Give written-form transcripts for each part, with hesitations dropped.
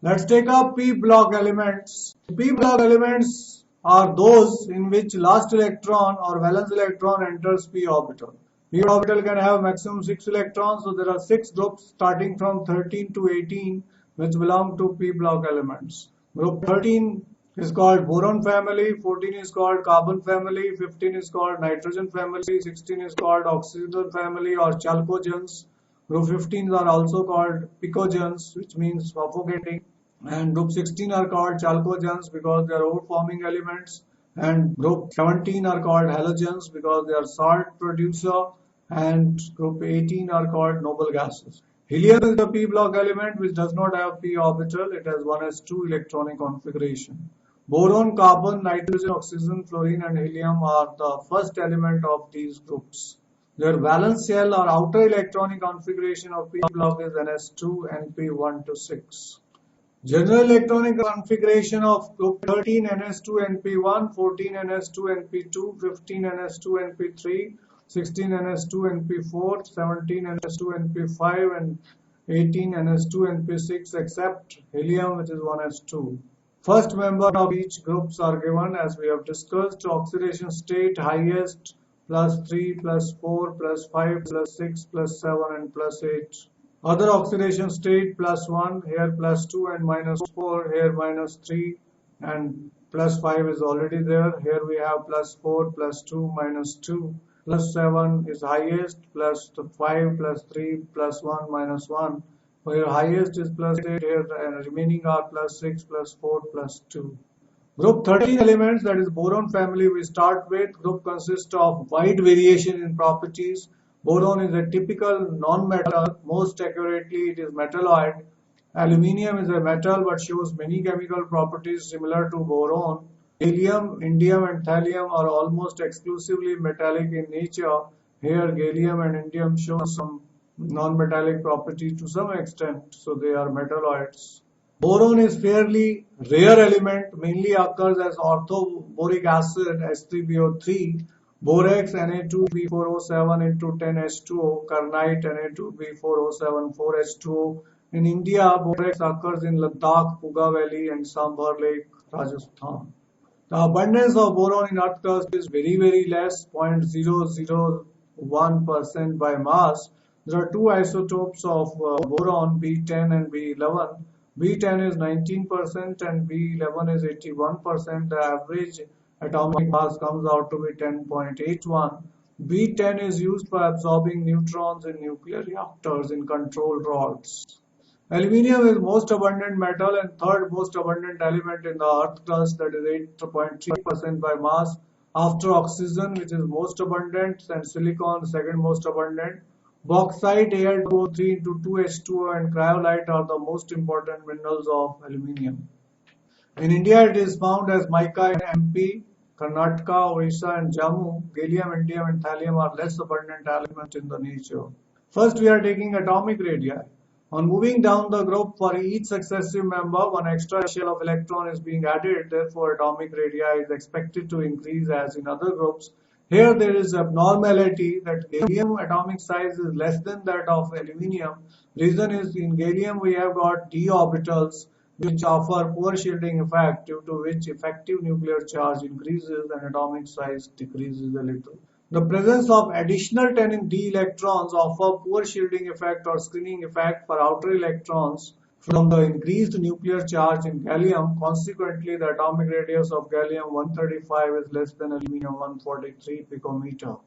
Let's take up p block elements. P block elements are those in which last electron or valence electron enters p orbital. P orbital can have maximum 6 electrons, so there are 6 groups starting from 13 to 18 which belong to p block elements. Group 13 is called boron family, 14 is called carbon family, 15 is called nitrogen family, 16 is called oxygen family or chalcogens. Group 15 are also called picogens, which means suffocating. And group 16 are called chalcogens because they are ore-forming elements. And group 17 are called halogens because they are salt producer. And group 18 are called noble gases. Helium is the p block element which does not have p orbital. It has 1s2 electronic configuration. Boron, carbon, nitrogen, oxygen, fluorine and helium are the first element of these groups. Their valence shell or outer electronic configuration of p block is ns2, np1 to 6. General electronic configuration of group 13 ns2 np1, 14 ns2 np2, 15 ns2 np3, 16 ns2 np4, 17 ns2 np5 and 18 ns2 np6 except helium which is 1s2. First member of each groups are given as we have discussed. Oxidation state highest +3, +4, +5, +6, +7 and +8. Other oxidation state +1, here +2 and -4, here -3 and +5 is already there. Here we have +4, +2, -2, +7 is highest, +5, +3, +1, -1. Where highest is +8, here and remaining are +6, +4, +2. Group 13 elements, that is boron family, we start with. Group consists of wide variation in properties. Boron is a typical non-metal, most accurately it is metalloid. Aluminium is a metal but shows many chemical properties similar to boron. Helium, indium and thallium are almost exclusively metallic in nature. Here gallium and indium show some non-metallic properties to some extent, so they are metalloids. Boron is fairly rare element, mainly occurs as orthoboric acid H3BO3, borax Na2B4O7 into 10H2O, kernite Na2B4O7 4H2O. In India, borax occurs in Ladakh, Puga Valley and Sambhar Lake, Rajasthan. The abundance of boron in earth crust is very less, 0.001% by mass. There are two isotopes of boron, B10 and B11. B10 is 19% and B11 is 81%. The average atomic mass comes out to be 10.81. B10 is used for absorbing neutrons in nuclear reactors in control rods. Aluminium is most abundant metal and third most abundant element in the earth crust, that is 8.3% by mass. After oxygen, which is most abundant, and silicon, second most abundant. Bauxite, Al2O3 into 2H2O and cryolite are the most important minerals of aluminium. In India, it is found as mica in MP, Karnataka, Orissa and Jammu. Gallium, indium and thallium are less abundant elements in the nature. First, we are taking atomic radii. On moving down the group, for each successive member, one extra shell of electron is being added. Therefore, atomic radii is expected to increase as in other groups. Here there is abnormality that gallium atomic size is less than that of aluminium. Reason is in gallium we have got d orbitals which offer poor shielding effect, due to which effective nuclear charge increases and atomic size decreases a little. The presence of additional 10 d electrons offer poor shielding effect or screening effect for outer electrons from the increased nuclear charge in gallium. Consequently, the atomic radius of gallium 135 is less than aluminium 143 picometer.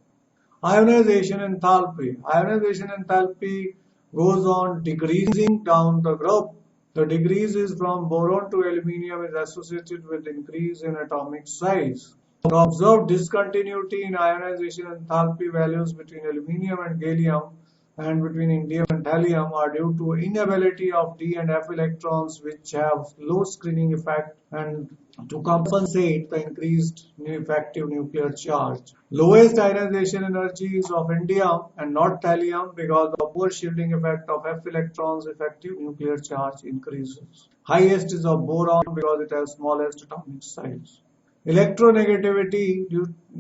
Ionization enthalpy. Ionization enthalpy goes on decreasing down the group. The decrease is from boron to aluminium is associated with increase in atomic size. The observed discontinuity in ionization enthalpy values between aluminium and gallium and between indium and thallium are due to inability of d and f electrons, which have low screening effect, and to compensate the increased effective nuclear charge. Lowest ionization energy is of indium and not thallium because the poor shielding effect of f electrons, effective nuclear charge increases. Highest is of boron because it has smallest atomic size. Electronegativity,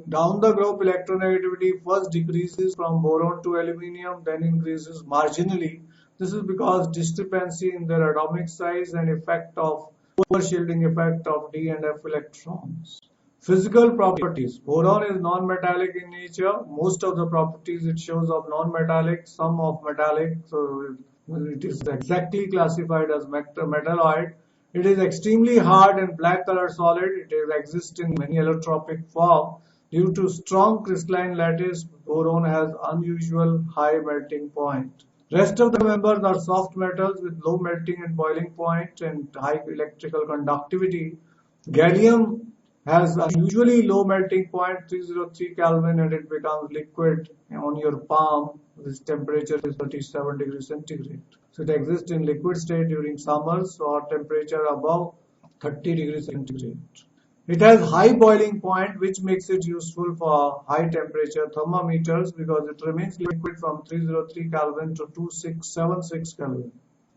down the group, electronegativity first decreases from boron to aluminium, then increases marginally. This is because discrepancy in their atomic size and effect of overshielding effect of D and F electrons. Physical properties. Boron is non-metallic in nature. Most of the properties it shows of non-metallic, some of metallic. So it is exactly classified as metalloid. It is extremely hard and black color solid. It exists in many allotropic form. Due to strong crystalline lattice, boron has unusual high melting point. Rest of the members are soft metals with low melting and boiling point and high electrical conductivity. Gallium has a usually low melting point, 303 Kelvin, and it becomes liquid on your palm. This temperature is 37 degrees centigrade. So it exists in liquid state during summers or temperature above 30 degrees centigrade. It has high boiling point, which makes it useful for high temperature thermometers because it remains liquid from 303 Kelvin to 2676 Kelvin.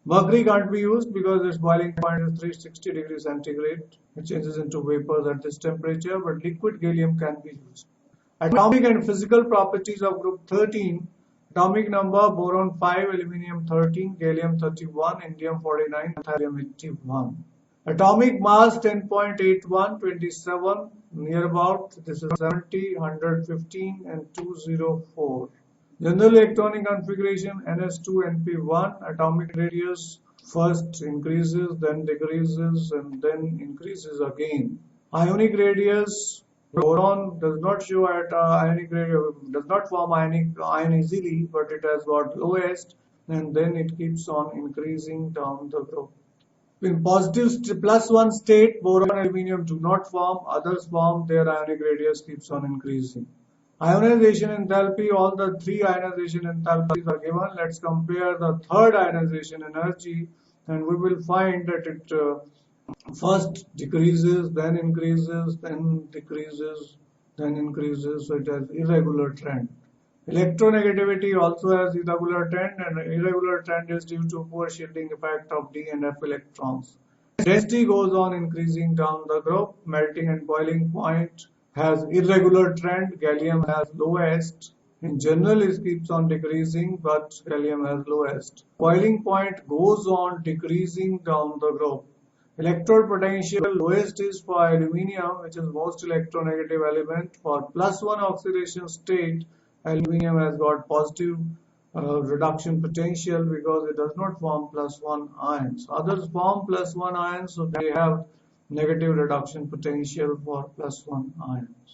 Mercury can't be used because its boiling point is 360 degrees centigrade. It changes into vapors at this temperature, but liquid gallium can be used. Atomic and physical properties of group 13. Atomic number: boron 5, aluminium 13, gallium 31, indium 49, thorium 81. Atomic mass 10.81, 27, near about. This is 70, 115, and 204. General electronic configuration: ns2np1. Atomic radius first increases, then decreases, and then increases again. Ionic radius: boron does not show at ionic radius, does not form ion easily, but it has got lowest, and then it keeps on increasing down the group. In positive +1 state, boron and aluminium do not form, others form, their ionic radius keeps on increasing. Ionization enthalpy: all the three ionization enthalpies are given. Let's compare the third ionization energy, and we will find that it first decreases, then increases, then decreases, then increases. So it has irregular trend. Electronegativity also has irregular trend, and irregular trend is due to poor shielding effect of D and F electrons. Density goes on increasing down the group. Melting and boiling point has irregular trend. Gallium has lowest. In general, it keeps on decreasing, but gallium has lowest. Boiling point goes on decreasing down the group. Electrode potential: lowest is for aluminium, which is most electronegative element. For +1 oxidation state, aluminium has got positive reduction potential because it does not form +1 ions. Others form +1 ions, so they have negative reduction potential for +1 ions.